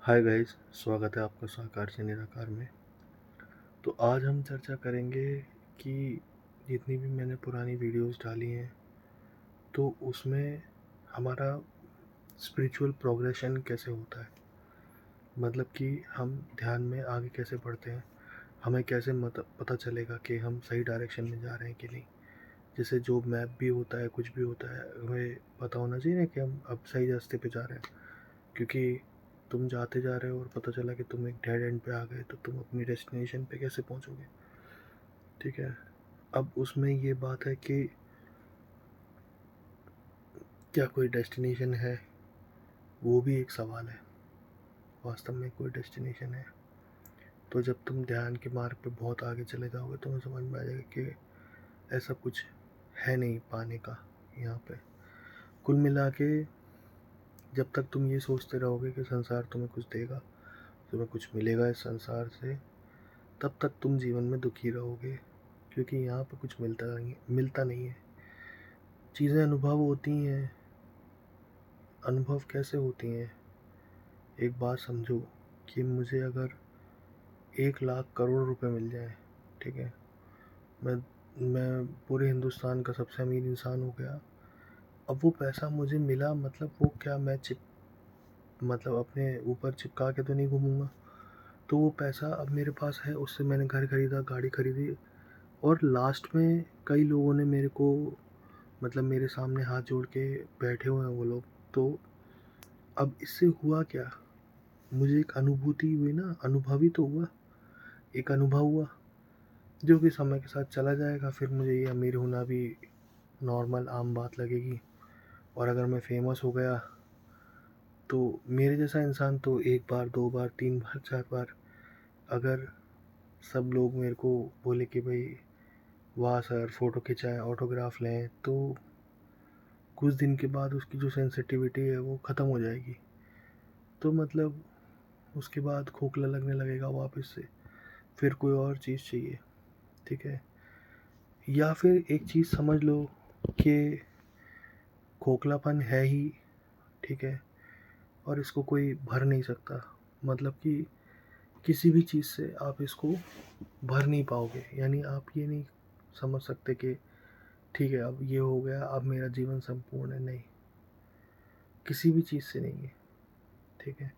Hi guys, स्वागत है आपका साकार से निराकार में। तो आज हम चर्चा करेंगे कि जितनी भी मैंने पुरानी वीडियोस डाली हैं तो उसमें हमारा स्पिरिचुअल प्रोग्रेशन कैसे होता है। मतलब कि हम ध्यान में आगे कैसे बढ़ते हैं, हमें कैसे पता चलेगा कि हम सही डायरेक्शन में जा रहे हैं कि नहीं। जैसे जो मैप भी होता है, कुछ भी होता है, हमें पता होना चाहिए ना कि हम अब सही रास्ते पे जा रहे हैं। क्योंकि तुम जाते जा रहे हो और पता चला कि तुम एक डेड एंड पे आ गए तो तुम अपनी डेस्टिनेशन पे कैसे पहुंचोगे। ठीक है। अब उसमें ये बात है कि क्या कोई डेस्टिनेशन है, वो भी एक सवाल है। वास्तव में कोई डेस्टिनेशन है तो जब तुम ध्यान के मार्ग पे बहुत आगे चले जाओगे तुम्हें समझ में आ जाएगा कि ऐसा कुछ है नहीं पाने का यहाँ पे। कुल मिला के जब तक तुम ये सोचते रहोगे कि संसार तुम्हें कुछ देगा, तुम्हें कुछ मिलेगा इस संसार से, तब तक तुम जीवन में दुखी रहोगे। क्योंकि यहाँ पे कुछ मिलता नहीं है। चीज़ें अनुभव होती हैं। अनुभव कैसे होती हैं? एक बात समझो कि मुझे अगर 1 लाख करोड़ रुपए मिल जाए, ठीक है, मैं मैं पूरे हिंदुस्तान का सबसे अमीर इंसान हो गया। अब वो पैसा मुझे मिला, मतलब वो क्या मैं मतलब अपने ऊपर चिपका के तो नहीं घूमूंगा। तो वो पैसा अब मेरे पास है, उससे मैंने घर खरीदा, गाड़ी खरीदी, और लास्ट में कई लोगों ने मेरे को, मतलब मेरे सामने हाथ जोड़ के बैठे हुए हैं वो लोग। तो अब इससे हुआ क्या? मुझे एक अनुभूति हुई ना, अनुभवी तो हुआ, एक अनुभव हुआ जो कि समय के साथ चला जाएगा। फिर मुझे ये अमीर होना भी नॉर्मल आम बात लगेगी। और अगर मैं फेमस हो गया तो मेरे जैसा इंसान तो 1 बार 2 बार 3 बार 4 बार, अगर सब लोग मेरे को बोले कि भाई वाह सर फ़ोटो खिंचाएं, ऑटोग्राफ लें, तो कुछ दिन के बाद उसकी जो सेंसिटिविटी है वो ख़त्म हो जाएगी। तो मतलब उसके बाद खोखला लगने लगेगा वापस से, फिर कोई और चीज़ चाहिए। ठीक है। या फिर एक चीज़ समझ लो कि खोखलापन है ही, ठीक है, और इसको कोई भर नहीं सकता। मतलब कि किसी भी चीज़ से आप इसको भर नहीं पाओगे। यानी आप ये नहीं समझ सकते कि ठीक है अब ये हो गया, अब मेरा जीवन संपूर्ण है। नहीं, किसी भी चीज़ से नहीं है। ठीक है।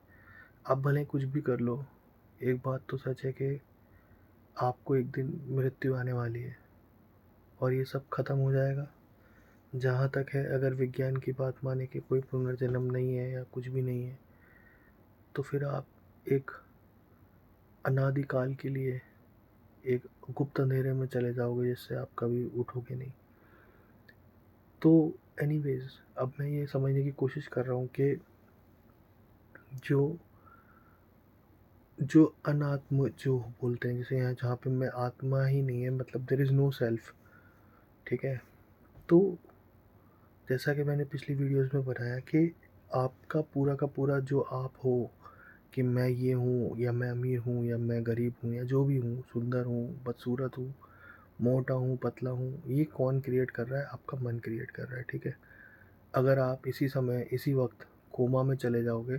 आप भले कुछ भी कर लो, एक बात तो सच है कि आपको एक दिन मृत्यु आने वाली है और ये सब ख़त्म हो जाएगा। जहाँ तक है, अगर विज्ञान की बात माने कि कोई पुनर्जन्म नहीं है या कुछ भी नहीं है, तो फिर आप एक अनादिकाल के लिए एक गुप्त अंधेरे में चले जाओगे जिससे आप कभी उठोगे नहीं। तो एनीवेज, अब मैं ये समझने की कोशिश कर रहा हूँ कि जो जो अनात्म जो बोलते हैं, जैसे यहाँ जहाँ पे मैं आत्मा ही नहीं है, मतलब देर इज़ नो सेल्फ। ठीक है। तो जैसा कि मैंने पिछली वीडियोस में बताया कि आपका पूरा का पूरा जो आप हो, कि मैं ये हूँ या मैं अमीर हूँ या मैं गरीब हूँ या जो भी हूँ, सुंदर हूँ बदसूरत हूँ, मोटा हूँ पतला हूँ, ये कौन क्रिएट कर रहा है? आपका मन क्रिएट कर रहा है। ठीक है। अगर आप इसी समय इसी वक्त कोमा में चले जाओगे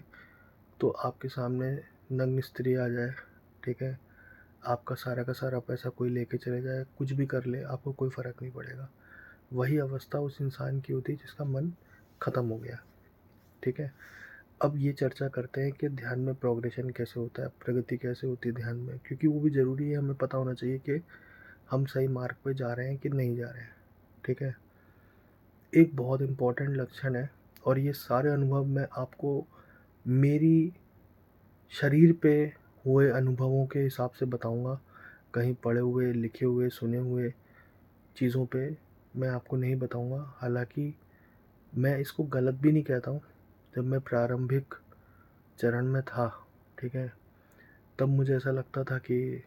तो आपके सामने नग्न स्त्री आ जाए, ठीक है, आपका सारा का सारा पैसा कोई लेके चले जाए, कुछ भी कर ले, आपको कोई फ़र्क नहीं पड़ेगा। वही अवस्था उस इंसान की होती है जिसका मन ख़त्म हो गया। ठीक है। अब ये चर्चा करते हैं कि ध्यान में प्रोग्रेशन कैसे होता है, प्रगति कैसे होती है ध्यान में, क्योंकि वो भी ज़रूरी है। हमें पता होना चाहिए कि हम सही मार्ग पे जा रहे हैं कि नहीं जा रहे हैं। ठीक है। एक बहुत इम्पॉर्टेंट लक्षण है, और ये सारे अनुभव मैं आपको मेरी शरीर पे हुए अनुभवों के हिसाब से बताऊंगा। कहीं पढ़े हुए, लिखे हुए, सुने हुए चीज़ों पे मैं आपको नहीं बताऊंगा। हालांकि मैं इसको गलत भी नहीं कहता हूँ। जब मैं प्रारंभिक चरण में था, ठीक है, तब मुझे ऐसा लगता था कि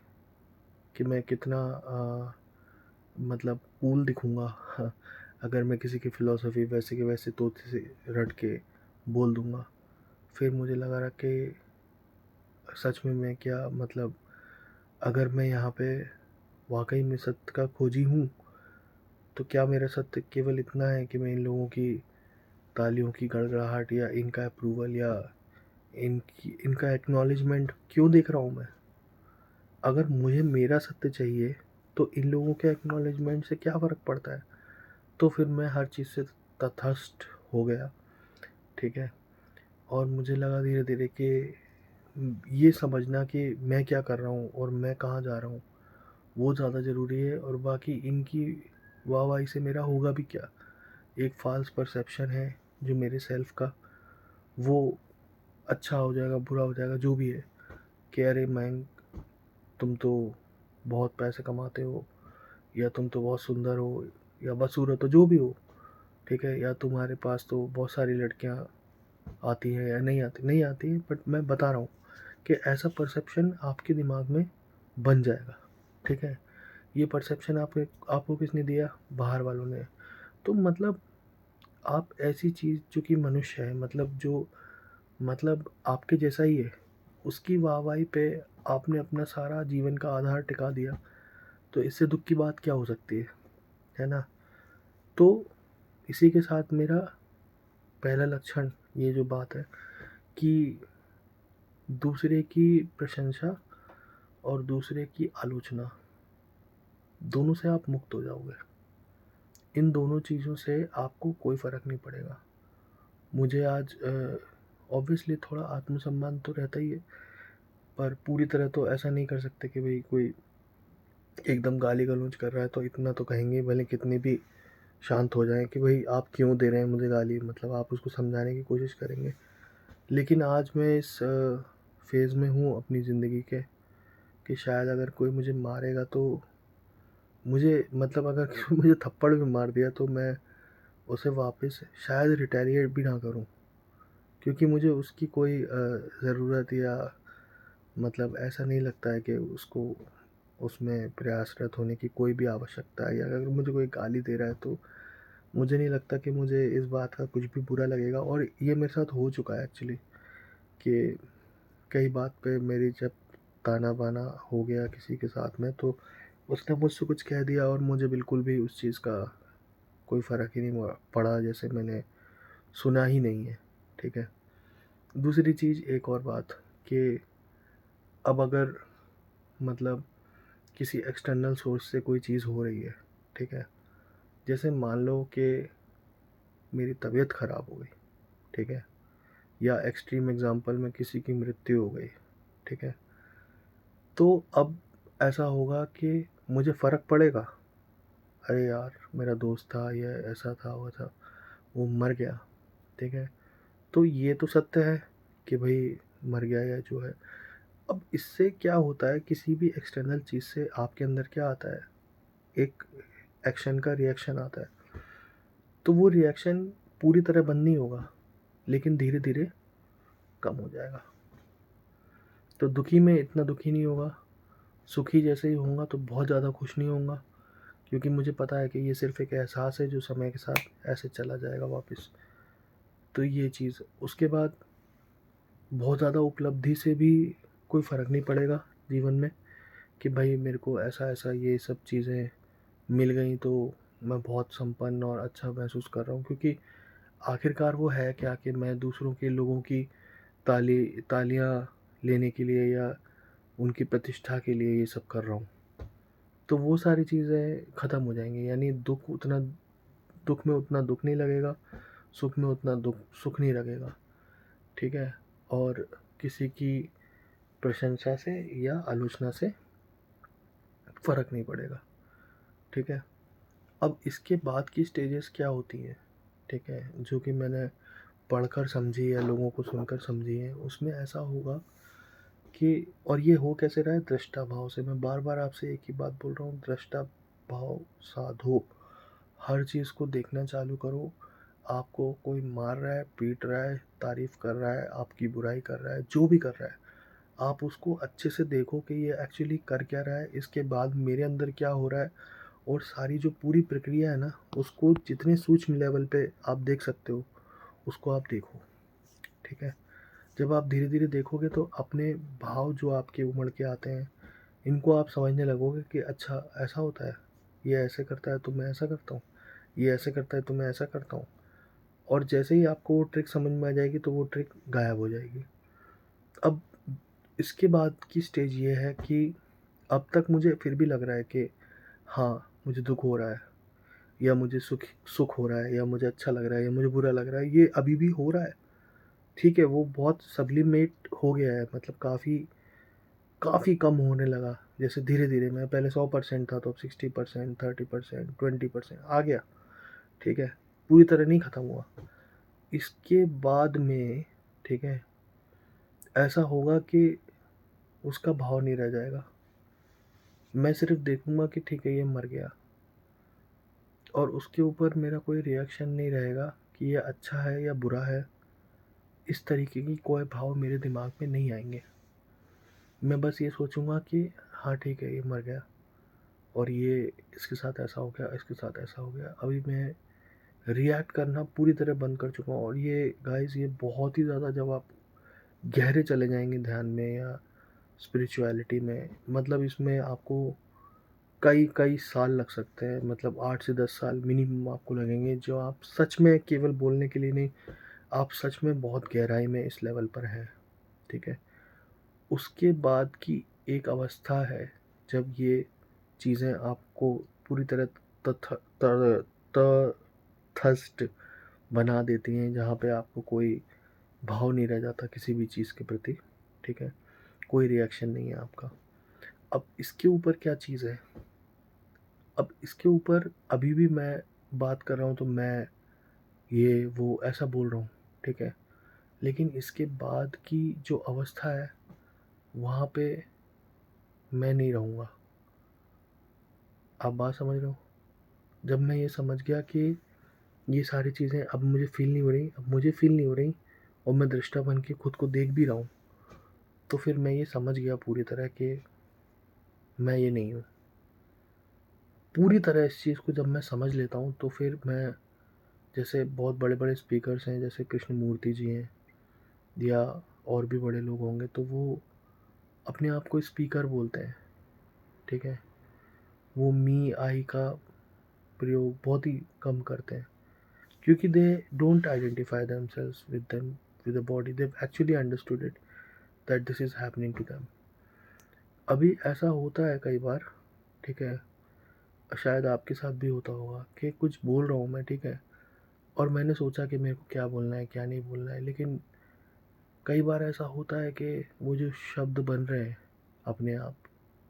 मैं कितना मतलब कूल दिखूँगा अगर मैं किसी की फ़िलॉसफ़ी वैसे के वैसे तोते से रट के बोल दूँगा। फिर मुझे लगा रहा कि सच में मैं क्या, मतलब अगर मैं यहाँ पे वाक़ई में सत्य का खोजी हूँ, तो क्या मेरा सत्य केवल इतना है कि मैं इन लोगों की तालियों की गड़गड़ाहट या इनका अप्रूवल या इनका एक्नॉलेजमेंट क्यों देख रहा हूँ मैं? अगर मुझे मेरा सत्य चाहिए, तो इन लोगों के एक्नॉलेजमेंट से क्या फ़र्क पड़ता है? तो फिर मैं हर चीज़ से तटस्थ हो गया, ठीक है? और मुझे लगा धीरे-धीरे कि ये समझना कि मैं क्या कर रहा हूँ और मैं कहाँ जा रहा हूँ, वो ज़्यादा ज़रूरी है, और बाकी इनकी वाहवाही से मेरा होगा भी क्या? एक फ़ाल्स परसेप्शन है जो मेरे सेल्फ़ का, वो अच्छा हो जाएगा, बुरा हो जाएगा, जो भी है, कि अरे मयंक, तुम तो बहुत पैसे कमाते हो, या तुम तो बहुत सुंदर हो, या बदसूरत हो, जो भी हो, ठीक है? या तुम्हारे पास तो बहुत सारी लड़कियाँ आती हैं या नहीं आती हैं, बट मैं बता रहा हूँ कि ऐसा परसेप्शन आपके दिमाग में बन जाएगा, ठीक है? ये परसेप्शन आपको किसने दिया? बाहर वालों ने। तो मतलब आप ऐसी चीज़ जो कि मनुष्य है, मतलब जो मतलब आपके जैसा ही है, उसकी वाहवाही पे आपने अपना सारा जीवन का आधार टिका दिया, तो इससे दुःख की बात क्या हो सकती है ना? तो इसी के साथ मेरा पहला लक्षण ये जो बात है कि दूसरे की प्रशंसा और दूसरे की आलोचना, दोनों से आप मुक्त हो जाओगे। इन दोनों चीज़ों से आपको कोई फ़र्क नहीं पड़ेगा। मुझे आज ऑब्वियसली थोड़ा आत्मसम्मान तो रहता ही है, पर पूरी तरह तो ऐसा नहीं कर सकते कि भई कोई एकदम गाली-गलौज कर रहा है तो इतना तो कहेंगे, भले कितने भी शांत हो जाएँ कि भई आप क्यों दे रहे हैं मुझे गाली, मतलब आप उसको समझाने की कोशिश करेंगे। लेकिन आज मैं इस फ़ेज़ में हूँ अपनी ज़िंदगी के, कि शायद अगर कोई मुझे मारेगा तो मुझे, मतलब अगर कोई मुझे थप्पड़ भी मार दिया तो मैं उसे वापस शायद रिटेलिएट भी ना करूँ, क्योंकि मुझे उसकी कोई ज़रूरत, या मतलब ऐसा नहीं लगता है कि उसको उसमें प्रयासरत होने की कोई भी आवश्यकता है, या अगर मुझे कोई गाली दे रहा है तो मुझे नहीं लगता कि मुझे इस बात का कुछ भी बुरा लगेगा। और ये मेरे साथ हो चुका है एक्चुअली, कि कई बात पे मेरी जब ताना-बाना हो गया किसी के साथ में, तो उसने मुझसे कुछ कह दिया और मुझे बिल्कुल भी उस चीज़ का कोई फ़र्क ही नहीं पड़ा, जैसे मैंने सुना ही नहीं है, ठीक है? दूसरी चीज़, एक और बात, कि अब अगर मतलब किसी एक्सटर्नल सोर्स से कोई चीज़ हो रही है, ठीक है? जैसे मान लो कि मेरी तबीयत ख़राब हो गई, ठीक है? या एक्सट्रीम एग्ज़ाम्पल में किसी की मृत्यु हो गई, ठीक है? तो अब ऐसा होगा कि मुझे फ़र्क पड़ेगा, अरे यार मेरा दोस्त था, ये ऐसा था, वो था, वो मर गया, ठीक है? तो ये तो सत्य है कि भई मर गया या जो है। अब इससे क्या होता है, किसी भी एक्सटर्नल चीज़ से आपके अंदर क्या आता है, एक एक्शन का रिएक्शन आता है। तो वो रिएक्शन पूरी तरह बंद नहीं होगा, लेकिन धीरे-धीरे कम हो जाएगा। तो दुखी में इतना दुखी नहीं होगा, सुखी जैसे ही होऊँगा तो बहुत ज़्यादा खुश नहीं होऊँगा, क्योंकि मुझे पता है कि ये सिर्फ़ एक एहसास है जो समय के साथ ऐसे चला जाएगा वापस। तो ये चीज़, उसके बाद बहुत ज़्यादा उपलब्धि से भी कोई फ़र्क नहीं पड़ेगा जीवन में, कि भाई मेरे को ऐसा-ऐसा ये सब चीज़ें मिल गई तो मैं बहुत संपन्न और अच्छा महसूस कर रहा हूँ, क्योंकि आखिरकार वो है क्या कि मैं दूसरों के लोगों की तालियाँ लेने के लिए या उनकी प्रतिष्ठा के लिए ये सब कर रहा हूँ। तो वो सारी चीज़ें ख़त्म हो जाएँगी, यानी दुःख में उतना दुःख नहीं लगेगा, सुख में उतना सुख नहीं लगेगा, ठीक है? और किसी की प्रशंसा से या आलोचना से फ़र्क नहीं पड़ेगा, ठीक है? अब इसके बाद की स्टेजेस क्या होती हैं, ठीक है? जो कि मैंने पढ़कर समझी या लोगों को सुनकर समझी हैं, उसमें ऐसा होगा कि, और ये हो कैसे रहा है, दृष्टा भाव से। मैं बार-बार आपसे एक ही बात बोल रहा हूँ, दृष्टा भाव साधो। हर चीज़ को देखना चालू करो। आपको कोई मार रहा है, पीट रहा है, तारीफ़ कर रहा है, आपकी बुराई कर रहा है, जो भी कर रहा है, आप उसको अच्छे से देखो कि ये एक्चुअली कर क्या रहा है, इसके बाद मेरे अंदर क्या हो रहा है, और सारी जो पूरी प्रक्रिया है ना, उसको जितने सूक्ष्म लेवल पे आप देख सकते हो, उसको आप देखो, ठीक है? जब आप धीरे-धीरे देखोगे तो अपने भाव जो आपके उमड़ के आते हैं, इनको आप समझने लगोगे कि अच्छा ऐसा होता है, ये ऐसे करता है तो मैं ऐसा करता हूँ, ये ऐसे करता है तो मैं ऐसा करता हूँ। और जैसे ही आपको वो ट्रिक समझ में आ जाएगी तो वो ट्रिक गायब हो जाएगी। अब इसके बाद की स्टेज ये है कि अब तक मुझे फिर भी लग रहा है कि हाँ, मुझे दुःख हो रहा है, या मुझे सुख हो रहा है, या मुझे अच्छा लग रहा है, या मुझे बुरा लग रहा है, ये अभी भी हो रहा है। ठीक है, वो बहुत सब्लिमेट हो गया है, मतलब काफ़ी काफ़ी कम होने लगा। जैसे धीरे-धीरे मैं पहले 100% था, तो अब 60%, 30%, 20% आ गया, ठीक है? पूरी तरह नहीं ख़त्म हुआ। इसके बाद में, ठीक है, ऐसा होगा कि उसका भाव नहीं रह जाएगा। मैं सिर्फ़ देखूँगा कि ठीक है, ये मर गया, और उसके ऊपर मेरा कोई रिएक्शन नहीं रहेगा कि ये अच्छा है या बुरा है। इस तरीके की कोई भाव मेरे दिमाग में नहीं आएँगे। मैं बस ये सोचूँगा कि हाँ, ठीक है, ये मर गया, और ये इसके साथ ऐसा हो गया, इसके साथ ऐसा हो गया। अभी मैं रिएक्ट करना पूरी तरह बंद कर चुका हूँ, और ये गाइज़, ये बहुत ही ज़्यादा, जब आप गहरे चले जाएँगे ध्यान में या स्पिरिचुअलिटी में, मतलब इसमें आपको कई-कई साल लग सकते हैं, मतलब 8 से 10 साल मिनिमम आपको लगेंगे, जो आप सच में केवल बोलने के लिए नहीं, आप सच में बहुत गहराई में इस लेवल पर हैं, ठीक है? उसके बाद की एक अवस्था है, जब ये चीज़ें आपको पूरी तरह तथ त तटस्थ बना देती हैं, जहाँ पे आपको कोई भाव नहीं रह जाता किसी भी चीज़ के प्रति, ठीक है? कोई रिएक्शन नहीं है आपका। अब इसके ऊपर क्या चीज़ है, अब इसके ऊपर अभी भी मैं बात कर रहा हूँ, तो मैं ये वो ऐसा बोल रहा हूँ, ठीक है? लेकिन इसके बाद की जो अवस्था है, वहाँ पे मैं नहीं रहूँगा। आप बात समझ रहे हो? जब मैं ये समझ गया कि ये सारी चीज़ें अब मुझे फ़ील नहीं हो रही, अब मुझे फ़ील नहीं हो रही, और मैं दृष्टा बन के खुद को देख भी रहा हूँ, तो फिर मैं ये समझ गया पूरी तरह कि मैं ये नहीं हूँ। पूरी तरह इस चीज़ को जब मैं समझ लेता हूँ, तो फिर मैं, जैसे बहुत बड़े-बड़े स्पीकर्स हैं, जैसे कृष्णमूर्ति जी हैं, या और भी बड़े लोग होंगे, तो वो अपने आप को स्पीकर बोलते हैं, ठीक है? वो मी, आई का प्रयोग बहुत ही कम करते हैं, क्योंकि they don't identify themselves with the body, they have actually understood it that this is happening to them. अभी ऐसा होता है कई बार, ठीक है? शायद आपके साथ भी होता होगा कि कुछ बोल रहा हूँ मैं, ठीक है? और मैंने सोचा कि मेरे को क्या बोलना है, क्या नहीं बोलना है, लेकिन कई बार ऐसा होता है कि वो जो शब्द बन रहे हैं अपने आप,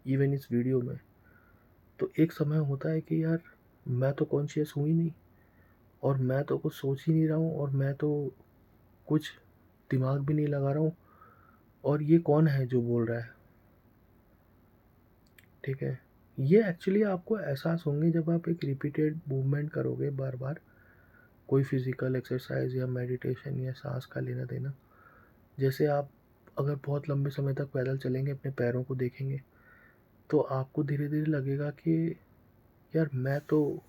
इवन इस वीडियो में, तो एक समय होता है कि यार, मैं तो कॉन्शियस हूँ ही नहीं, और मैं तो कुछ सोच ही नहीं रहा हूँ, और मैं तो कुछ दिमाग भी नहीं लगा रहा हूँ, और ये कौन है जो बोल रहा है, ठीक है? ये एक्चुअली आपको एहसास होंगे जब आप एक रिपीटेड मूवमेंट करोगे बार बार, कोई फिजिकल एक्सरसाइज या मेडिटेशन या सांस का लेना देना। जैसे आप अगर बहुत लंबे समय तक पैदल चलेंगे, अपने पैरों को देखेंगे, तो आपको धीरे धीरे लगेगा कि यार, मैं तो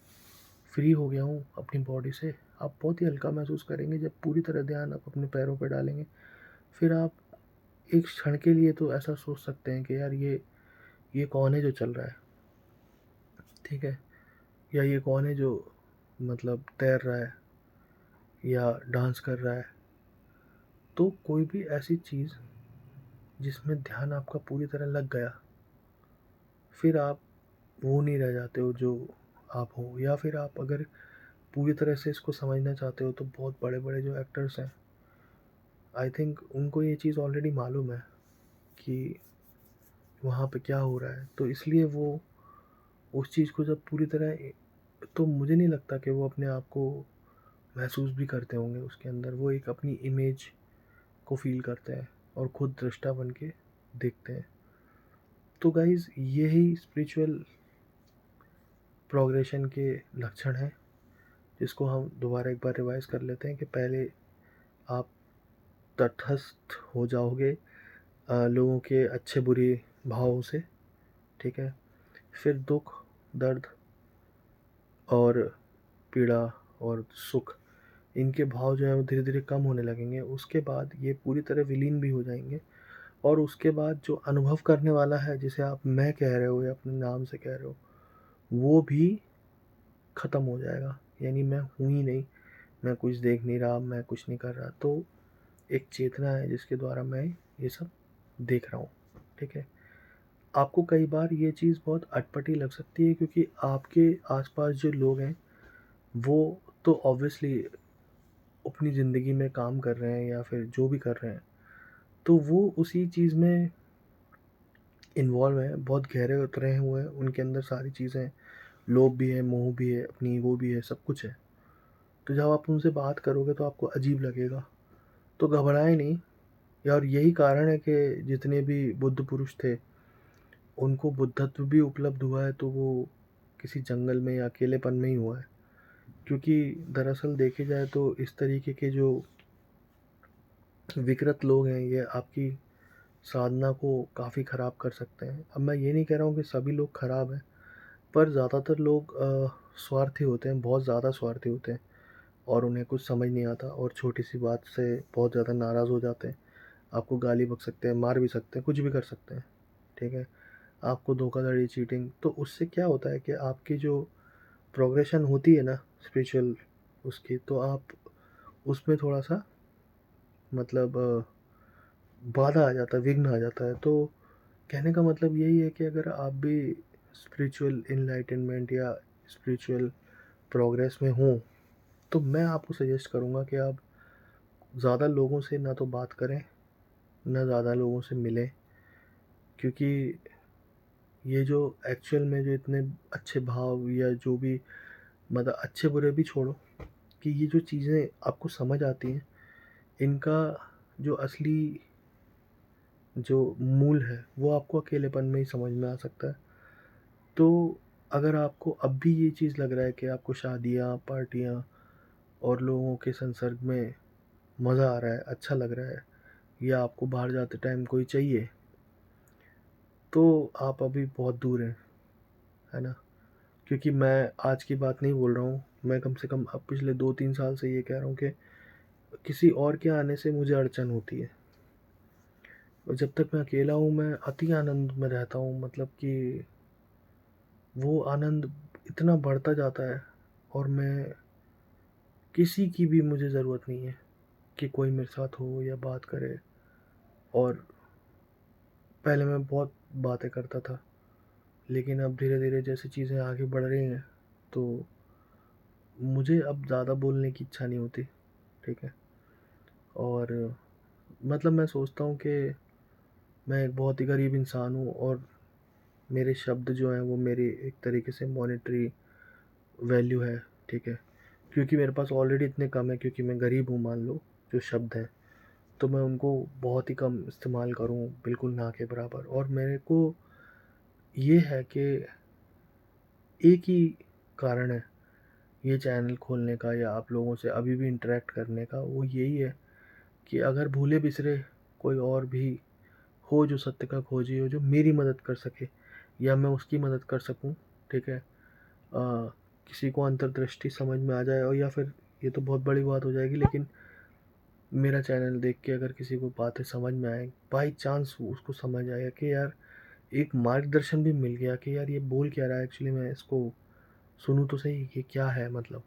फ्री हो गया हूँ अपनी बॉडी से। आप बहुत ही हल्का महसूस करेंगे जब पूरी तरह ध्यान आप अपने पैरों पर डालेंगे। फिर आप एक क्षण के लिए तो ऐसा सोच सकते हैं कि यार, ये कौन है जो चल रहा है, ठीक है? या ये कौन है जो, मतलब, तैर रहा है या डांस कर रहा है। तो कोई भी ऐसी चीज़ जिसमें ध्यान आपका पूरी तरह लग गया, फिर आप वो नहीं रह जाते हो जो आप हो। या फिर आप अगर पूरी तरह से इसको समझना चाहते हो, तो बहुत बड़े-बड़े जो एक्टर्स हैं, आई थिंक उनको ये चीज़ ऑलरेडी मालूम है कि वहाँ पे क्या हो रहा है। तो इसलिए वो उस चीज़ को जब पूरी तरह तो मुझे नहीं लगता कि वो अपने आप को महसूस भी करते होंगे उसके अंदर। वो एक अपनी इमेज को फ़ील करते हैं और खुद दृष्टा बन के देखते हैं। तो गाइज़, यही स्पिरिचुअल प्रोग्रेशन के लक्षण हैं, जिसको हम दोबारा एक बार रिवाइज़ कर लेते हैं कि पहले आप तटस्थ हो जाओगे लोगों के अच्छे-बुरे भावों से, ठीक है? फिर दुःख, दर्द और पीड़ा और सुख, इनके भाव जो हैं वो धीरे-धीरे कम होने लगेंगे। उसके बाद ये पूरी तरह विलीन भी हो जाएँगे, और उसके बाद जो अनुभव करने वाला है, जिसे आप मैं कह रहे हो या अपने नाम से कह रहे हो, वो भी ख़त्म हो जाएगा। यानी मैं हूँ ही नहीं, मैं कुछ देख नहीं रहा, मैं कुछ नहीं कर रहा। तो एक चेतना है जिसके द्वारा मैं ये सब देख रहा हूँ, ठीक है। आपको कई बार ये चीज़ बहुत अटपटी लग सकती है क्योंकि आपके आस-पास जो लोग हैं, वो तो ऑब्वियसली अपनी ज़िंदगी में काम कर रहे हैं या फिर जो भी कर रहे हैं, तो वो उसी चीज़ में इन्वॉल्व हैं, बहुत गहरे उतरे हुए हैं, उनके अंदर सारी चीज़ें, लोभ भी है, मोह भी है, अपनी ईगो भी है, सब कुछ है। तो जब आप उनसे बात करोगे तो आपको अजीब लगेगा, तो घबराएँ नहीं। या और यही कारण है कि जितने भी बुद्ध पुरुष थे, उनको बुद्धत्व भी उपलब्ध हुआ है तो वो किसी जंगल में या अकेलेपन में ही हुआ है। क्योंकि दरअसल देखे जाए तो इस तरीके के जो विकृत लोग हैं, ये आपकी साधना को काफ़ी ख़राब कर सकते हैं। अब मैं ये नहीं कह रहा हूँ कि सभी लोग ख़राब हैं, पर ज़्यादातर लोग स्वार्थी होते हैं, बहुत ज़्यादा स्वार्थी होते हैं और उन्हें कुछ समझ नहीं आता और छोटी-सी बात से बहुत ज़्यादा नाराज़ हो जाते हैं। आपको गाली बक सकते हैं, मार भी सकते हैं, कुछ भी कर सकते हैं, ठीक है? आपको धोखाधड़ी, चीटिंग, तो उससे क्या होता है कि आपकी जो प्रोग्रेशन होती है ना स्पिरिचुअल उसकी, तो आप उसमें थोड़ा-सा मतलब बाधा आ जाता है, विघ्न आ जाता है। तो कहने का मतलब यही है कि अगर आप भी स्पिरिचुअल एनलाइटनमेंट या स्पिरिचुअल प्रोग्रेस में हों, तो मैं आपको सजेस्ट करूँगा कि आप ज़्यादा लोगों से ना तो बात करें, ना ज़्यादा लोगों से मिलें, क्योंकि ये जो एक्चुअल में जो इतने अच्छे भाव या जो भी मतलब अच्छे-बुरे भी छोड़ो, कि ये जो चीज़ें आपको समझ आती हैं, इनका जो असली जो मूल है, वो आपको अकेलेपन में ही समझ में आ सकता है। तो अगर आपको अब भी ये चीज़ लग रहा है कि आपको शादियाँ, पार्टियाँ और लोगों के संसर्ग में मज़ा आ रहा है, अच्छा लग रहा है या आपको बाहर जाते टाइम कोई चाहिए, तो आप अभी बहुत दूर हैं, है ना? क्योंकि मैं आज की बात नहीं बोल रहा हूँ, मैं कम से कम अब पिछले 2-3 साल से ये कह रहा हूँ कि किसी और के आने से मुझे अड़चन होती है। और जब तक मैं अकेला हूँ, मैं अति आनंद में रहता हूँ, मतलब कि वो आनंद इतना बढ़ता जाता है और मैं किसी की भी मुझे ज़रूरत नहीं है कि कोई मेरे साथ हो या बात करे। और पहले मैं बहुत बातें करता था, लेकिन अब धीरे-धीरे जैसे चीज़ें आगे बढ़ रही हैं, तो मुझे अब ज़्यादा बोलने की इच्छा नहीं होती, ठीक है? और मतलब मैं सोचता हूँ कि मैं एक बहुत ही गरीब इंसान हूँ और मेरे शब्द जो हैं वो मेरी एक तरीके से मॉनेटरी वैल्यू है, ठीक है? क्योंकि मेरे पास ऑलरेडी इतने कम है, क्योंकि मैं गरीब हूँ मान लो, जो शब्द हैं, तो मैं उनको बहुत ही कम इस्तेमाल करूँ, बिल्कुल ना के बराबर। और मेरे को ये है कि एक ही कारण है ये चैनल खोलने का या आप लोगों से अभी भी इंटरैक्ट करने का, वो यही है कि अगर भूले-बिसरे कोई और भी हो जो सत्य का खोजी हो, जो मेरी मदद कर सके या मैं उसकी मदद कर सकूँ, ठीक है? किसी को अंतर्दृष्टि समझ में आ जाए और या फिर ये तो बहुत बड़ी बात हो जाएगी, लेकिन मेरा चैनल देख के अगर किसी को बातें समझ में आए, बाई चांस उसको समझ आया कि यार एक मार्गदर्शन भी मिल गया कि यार ये बोल क्या रहा है, एक्चुअली मैं इसको सुनूँ तो सही कि क्या है मतलब।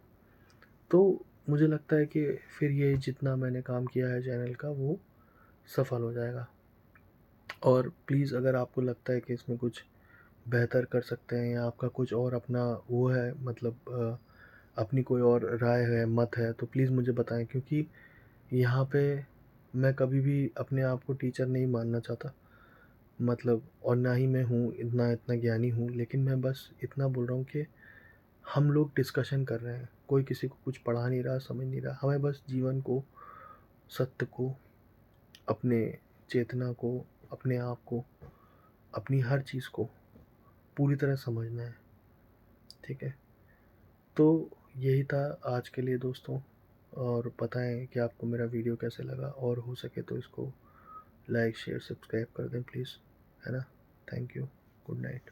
तो मुझे लगता है कि फिर ये जितना मैंने काम किया है चैनल का वो सफल हो जाएगा। और प्लीज़ अगर आपको लगता है कि इसमें कुछ बेहतर कर सकते हैं या आपका कुछ और अपना वो है मतलब अपनी कोई और राय है, मत है, तो प्लीज़ मुझे बताएँ, क्योंकि यहाँ पे मैं कभी भी अपने आप को टीचर नहीं मानना चाहता। मतलब और ना ही मैं हूँ इतना इतना ज्ञानी हूँ, लेकिन मैं बस इतना बोल रहा हूँ कि हम लोग डिस्कशन कर रहे हैं। कोई किसी को कुछ पढ़ा नहीं रहा, समझ नहीं रहा। हमें बस जीवन को, सत्य को, अपने चेतना को, अपने आप को, अपनी हर चीज़ को पूरी तरह समझना है, ठीक है? तो यही था आज के लिए दोस्तों। और बताएँ कि आपको मेरा वीडियो कैसे लगा और हो सके तो इसको लाइक, शेयर, सब्सक्राइब कर दें प्लीज़, है ना? Thank you. Good night.